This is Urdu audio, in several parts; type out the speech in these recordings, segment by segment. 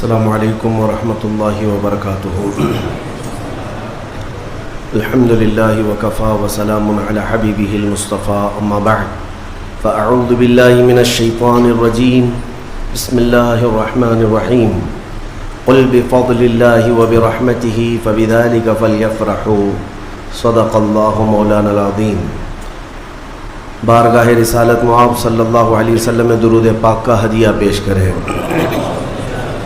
السلام علیکم ورحمۃ اللہ وبرکاتہ۔ الحمد للہ وکفا وسلام علی حبیبہ المصطفیٰ، اما بعد فاعوذ باللہ من الشیطان الرجیم، بسم اللہ الرحمن الرحیم۔ قل بفضل اللہ وبرحمتہ فبذلک فلیفرحوا، صدق اللہ مولانا العظیم۔ بارگاہ رسالت مآب صلی اللہ علیہ وسلم میں درود پاک کا ہدیہ پیش کریں۔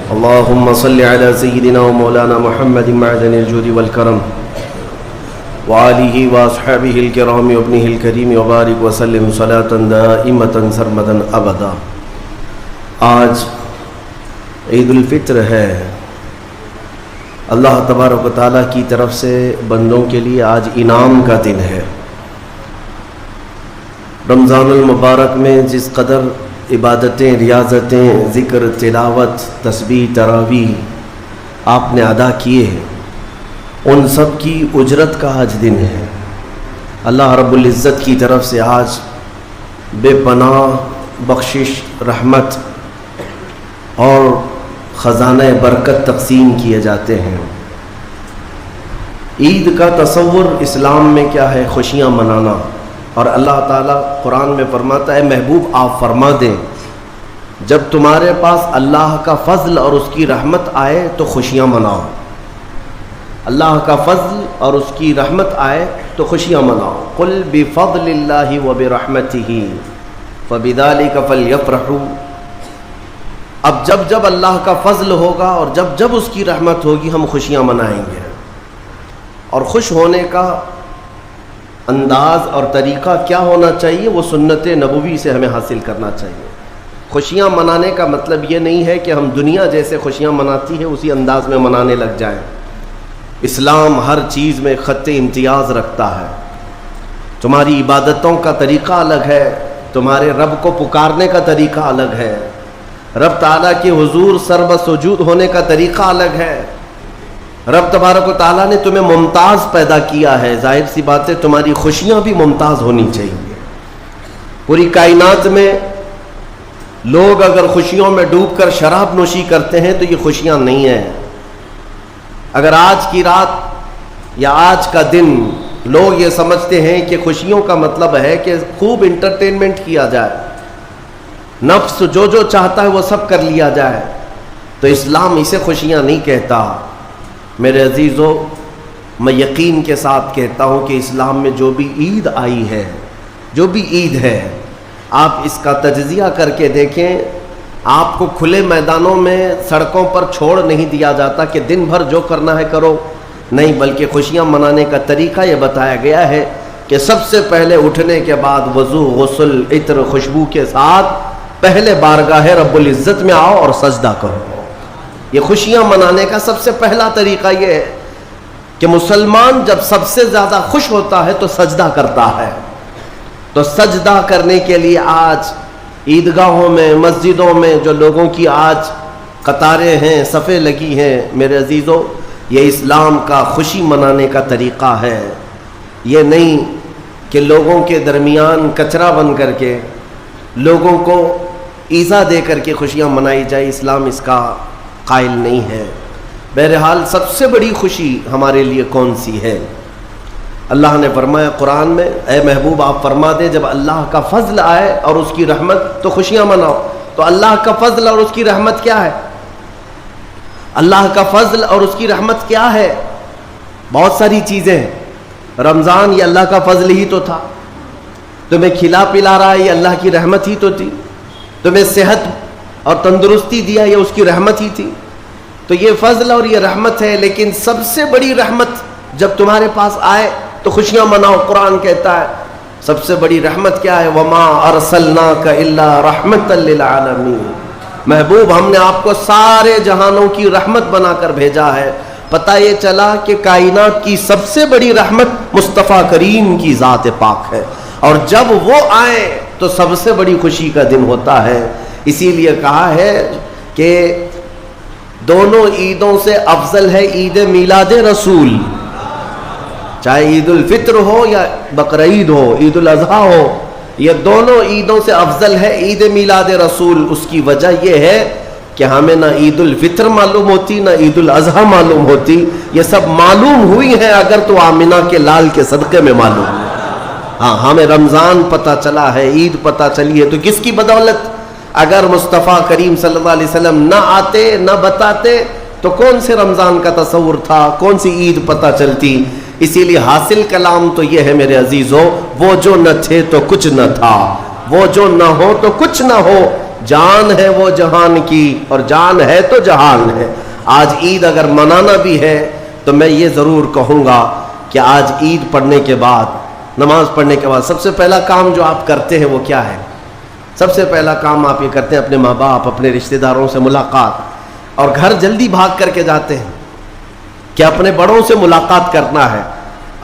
اللہم صلی علی سیدنا و مولانا محمد معدن الجود والکرم وآلہ واصحابہ الکرام وابنہ الکریم وبارک وسلم صلاة دائمة سرمدا ابدا۔ آج عید الفطر ہے۔ اللہ تبارک و تعالیٰ کی طرف سے بندوں کے لیے آج انعام کا دن ہے۔ رمضان المبارک میں جس قدر عبادتیں، ریاضتیں، ذکر، تلاوت، تسبیح، تراویح آپ نے ادا کیے ہیں، ان سب کی اجرت کا آج دن ہے۔ اللہ رب العزت کی طرف سے آج بے پناہ بخشش، رحمت اور خزانہ برکت تقسیم کیے جاتے ہیں۔ عید کا تصور اسلام میں کیا ہے؟ خوشیاں منانا۔ اور اللہ تعالیٰ قرآن میں فرماتا ہے، محبوب آپ فرما دیں جب تمہارے پاس اللہ کا فضل اور اس کی رحمت آئے تو خوشیاں مناؤ۔ اللہ کا فضل اور اس کی رحمت آئے تو خوشیاں مناؤ۔ قل بفضل اللہ وبرحمتہ فبذلک فلیفرحوا۔ اب جب اللہ کا فضل ہوگا اور جب اس کی رحمت ہوگی ہم خوشیاں منائیں گے۔ اور خوش ہونے کا انداز اور طریقہ کیا ہونا چاہیے؟ وہ سنت نبوی سے ہمیں حاصل کرنا چاہیے۔ خوشیاں منانے کا مطلب یہ نہیں ہے کہ ہم دنیا جیسے خوشیاں مناتی ہے اسی انداز میں منانے لگ جائیں۔ اسلام ہر چیز میں خط امتیاز رکھتا ہے۔ تمہاری عبادتوں کا طریقہ الگ ہے، تمہارے رب کو پکارنے کا طریقہ الگ ہے، رب تعالیٰ کے حضور سر بسجود ہونے کا طریقہ الگ ہے۔ رب تبارک و تعالیٰ نے تمہیں ممتاز پیدا کیا ہے، ظاہر سی بات ہے تمہاری خوشیاں بھی ممتاز ہونی چاہیے۔ پوری کائنات میں لوگ اگر خوشیوں میں ڈوب کر شراب نوشی کرتے ہیں تو یہ خوشیاں نہیں ہیں۔ اگر آج کی رات یا آج کا دن لوگ یہ سمجھتے ہیں کہ خوشیوں کا مطلب ہے کہ خوب انٹرٹینمنٹ کیا جائے، نفس جو چاہتا ہے وہ سب کر لیا جائے، تو اسلام اسے خوشیاں نہیں کہتا۔ میرے عزیزو، میں یقین کے ساتھ کہتا ہوں کہ اسلام میں جو بھی عید آئی ہے، جو بھی عید ہے، آپ اس کا تجزیہ کر کے دیکھیں۔ آپ کو کھلے میدانوں میں سڑکوں پر چھوڑ نہیں دیا جاتا کہ دن بھر جو کرنا ہے کرو، نہیں، بلکہ خوشیاں منانے کا طریقہ یہ بتایا گیا ہے کہ سب سے پہلے اٹھنے کے بعد وضو، غسل، عطر، خوشبو کے ساتھ پہلے بارگاہ رب العزت میں آؤ اور سجدہ کرو۔ یہ خوشیاں منانے کا سب سے پہلا طریقہ یہ ہے کہ مسلمان جب سب سے زیادہ خوش ہوتا ہے تو سجدہ کرتا ہے۔ تو سجدہ کرنے کے لیے آج عیدگاہوں میں، مسجدوں میں جو لوگوں کی آج قطاریں ہیں، صفیں لگی ہیں، میرے عزیزو، یہ اسلام کا خوشی منانے کا طریقہ ہے۔ یہ نہیں کہ لوگوں کے درمیان کچرا بن کر کے، لوگوں کو ایذا دے کر کے خوشیاں منائی جائے، اسلام اس کا قائل نہیں ہے۔ بہرحال سب سے بڑی خوشی ہمارے لیے کون سی ہے؟ اللہ نے فرمایا قرآن میں، اے محبوب آپ فرما دیں جب اللہ کا فضل آئے اور اس کی رحمت تو خوشیاں مناؤ۔ تو اللہ کا فضل اور اس کی رحمت کیا ہے؟ اللہ کا فضل اور اس کی رحمت کیا ہے؟ بہت ساری چیزیں ہیں۔ رمضان یہ اللہ کا فضل ہی تو تھا، تمہیں کھلا پلا رہا ہے یہ اللہ کی رحمت ہی تو تھی، تمہیں صحت اور تندرستی دیا یہ اس کی رحمت ہی تھی۔ تو یہ فضل اور یہ رحمت ہے، لیکن سب سے بڑی رحمت جب تمہارے پاس آئے تو خوشیاں مناؤ۔ قرآن کہتا ہے سب سے بڑی رحمت کیا ہے؟ وَمَا أَرْسَلْنَاكَ إِلَّا رَحْمَةً لِّلْعَالَمِينَ۔ محبوب ہم نے آپ کو سارے جہانوں کی رحمت بنا کر بھیجا ہے۔ پتہ یہ چلا کہ کائنات کی سب سے بڑی رحمت مصطفیٰ کریم کی ذات پاک ہے، اور جب وہ آئے تو سب سے بڑی خوشی کا دن ہوتا ہے۔ اسی لیے کہا ہے کہ دونوں عیدوں سے افضل ہے عید میلاد رسول، چاہے عید الفطر ہو یا بقرعید ہو، عید الاضحیٰ ہو، یہ دونوں عیدوں سے افضل ہے عید میلاد رسول۔ اس کی وجہ یہ ہے کہ ہمیں نہ عید الفطر معلوم ہوتی نہ عید الاضحیٰ معلوم ہوتی، یہ سب معلوم ہوئی ہیں اگر تو آمنہ کے لال کے صدقے میں معلوم ہے۔ ہاں ہمیں رمضان پتہ چلا ہے، عید پتہ چلی ہے، تو کس کی بدولت؟ اگر مصطفیٰ کریم صلی اللہ علیہ وسلم نہ آتے نہ بتاتے تو کون سے رمضان کا تصور تھا، کون سی عید پتہ چلتی؟ اسی لیے حاصل کلام تو یہ ہے میرے عزیزو، وہ جو نہ تھے تو کچھ نہ تھا، وہ جو نہ ہو تو کچھ نہ ہو، جان ہے وہ جہان کی اور جان ہے تو جہان ہے۔ آج عید اگر منانا بھی ہے تو میں یہ ضرور کہوں گا کہ آج عید پڑھنے کے بعد، نماز پڑھنے کے بعد سب سے پہلا کام جو آپ کرتے ہیں وہ کیا ہے؟ سب سے پہلا کام آپ یہ کرتے ہیں اپنے ماں باپ، اپنے رشتہ داروں سے ملاقات، اور گھر جلدی بھاگ کر کے جاتے ہیں کہ اپنے بڑوں سے ملاقات کرنا ہے۔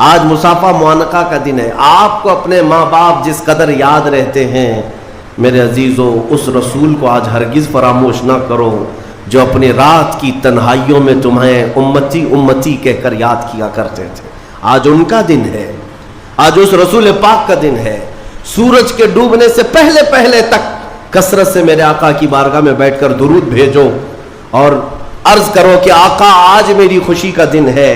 آج مصافحہ معانقہ کا دن ہے، آپ کو اپنے ماں باپ جس قدر یاد رہتے ہیں میرے عزیزو، اس رسول کو آج ہرگز فراموش نہ کرو جو اپنی رات کی تنہائیوں میں تمہیں امتی امتی کہہ کر یاد کیا کرتے تھے۔ آج ان کا دن ہے، آج اس رسول پاک کا دن ہے۔ سورج کے ڈوبنے سے پہلے پہلے تک کثرت سے میرے آقا کی بارگاہ میں بیٹھ کر درود بھیجو اور عرض کرو کہ آقا آج میری خوشی کا دن ہے،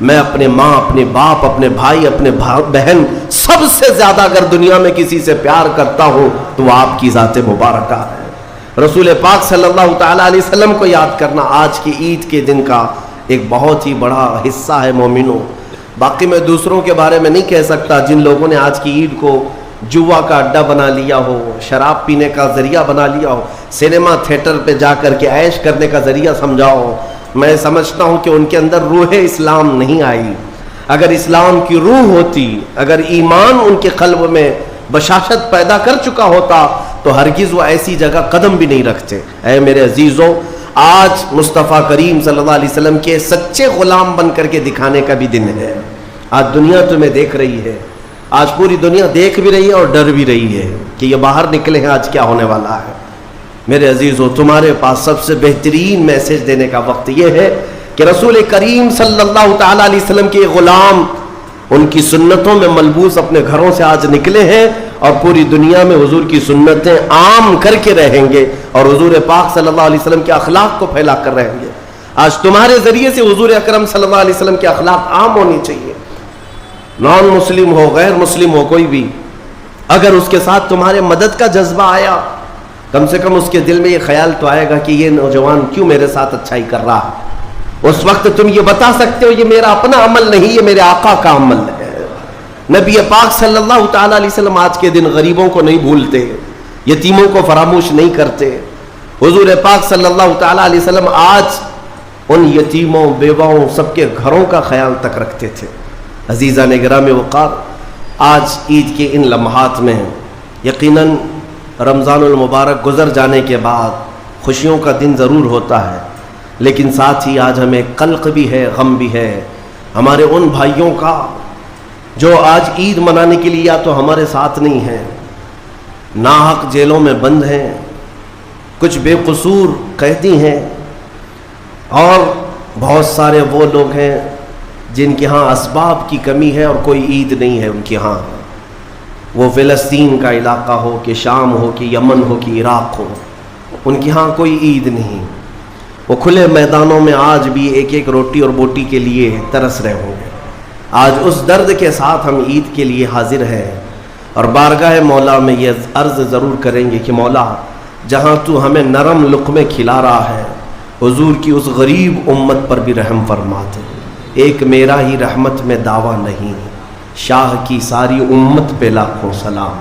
میں اپنے ماں، اپنے باپ، اپنے بھائی، اپنے بہن، سب سے زیادہ اگر دنیا میں کسی سے پیار کرتا ہوں تو وہ آپ کی ذات مبارکہ ہے۔ رسول پاک صلی اللہ تعالیٰ علیہ وسلم کو یاد کرنا آج کی عید کے دن کا ایک بہت ہی بڑا حصہ ہے مومنوں۔ باقی میں دوسروں کے بارے میں نہیں کہہ سکتا جن لوگوں نے آج کی عید کو جوا کا اڈا بنا لیا ہو، شراب پینے کا ذریعہ بنا لیا ہو، سینما تھیٹر پہ جا کر کے عیش کرنے کا ذریعہ سمجھاؤ۔ میں سمجھتا ہوں کہ ان کے اندر روح اسلام نہیں آئی۔ اگر اسلام کی روح ہوتی، اگر ایمان ان کے قلب میں بشاشت پیدا کر چکا ہوتا تو ہرگز وہ ایسی جگہ قدم بھی نہیں رکھتے۔ اے میرے عزیزوں، آج مصطفیٰ کریم صلی اللہ علیہ وسلم کے سچے غلام بن کر کے دکھانے کا بھی دن ہے۔ آج دنیا تمہیں دیکھ رہی ہے، آج پوری دنیا دیکھ بھی رہی ہے اور ڈر بھی رہی ہے کہ یہ باہر نکلے ہیں آج کیا ہونے والا ہے۔ میرے عزیزو، تمہارے پاس سب سے بہترین میسج دینے کا وقت یہ ہے کہ رسول کریم صلی اللہ تعالیٰ علیہ وسلم کے غلام ان کی سنتوں میں ملبوس اپنے گھروں سے آج نکلے ہیں اور پوری دنیا میں حضور کی سنتیں عام کر کے رہیں گے اور حضور پاک صلی اللہ علیہ وسلم کے اخلاق کو پھیلا کر رہیں گے۔ آج تمہارے ذریعے سے حضور اکرم صلی اللہ علیہ وسلم کے اخلاق عام ہونی چاہیے۔ نان مسلم ہو، غیر مسلم ہو، کوئی بھی اگر اس کے ساتھ تمہارے مدد کا جذبہ آیا، کم سے کم اس کے دل میں یہ خیال تو آئے گا کہ یہ نوجوان کیوں میرے ساتھ اچھائی کر رہا ہے۔ اس وقت تم یہ بتا سکتے ہو یہ میرا اپنا عمل نہیں، یہ میرے آقا کا عمل ہے۔ نبی پاک صلی اللہ تعالیٰ علیہ وسلم آج کے دن غریبوں کو نہیں بھولتے، یتیموں کو فراموش نہیں کرتے۔ حضور پاک صلی اللہ تعالیٰ علیہ وسلم آج ان یتیموں، بیواؤں، سب کے گھروں کا خیال تک رکھتے تھے۔ عزیزان گرامی وقار، آج عید کے ان لمحات میں یقیناً رمضان المبارک گزر جانے کے بعد خوشیوں کا دن ضرور ہوتا ہے، لیکن ساتھ ہی آج ہمیں قلق بھی ہے، غم بھی ہے ہمارے ان بھائیوں کا جو آج عید منانے کے لیے یا تو ہمارے ساتھ نہیں ہیں، ناحق جیلوں میں بند ہیں، کچھ بے قصور قیدی ہیں، اور بہت سارے وہ لوگ ہیں جن کے ہاں اسباب کی کمی ہے اور کوئی عید نہیں ہے ان کے ہاں۔ وہ فلسطین کا علاقہ ہو کہ شام ہو کہ یمن ہو کہ عراق ہو، ان کے ہاں کوئی عید نہیں۔ وہ کھلے میدانوں میں آج بھی ایک ایک روٹی اور بوٹی کے لیے ترس رہے ہوں گے۔ آج اس درد کے ساتھ ہم عید کے لیے حاضر ہیں اور بارگاہ مولا میں یہ عرض ضرور کریں گے کہ مولا، جہاں تو ہمیں نرم لقمے کھلا رہا ہے، حضور کی اس غریب امت پر بھی رحم فرما دے۔ ایک میرا ہی رحمت میں دعویٰ نہیں، شاہ کی ساری امت پہ لاکھوں سلام۔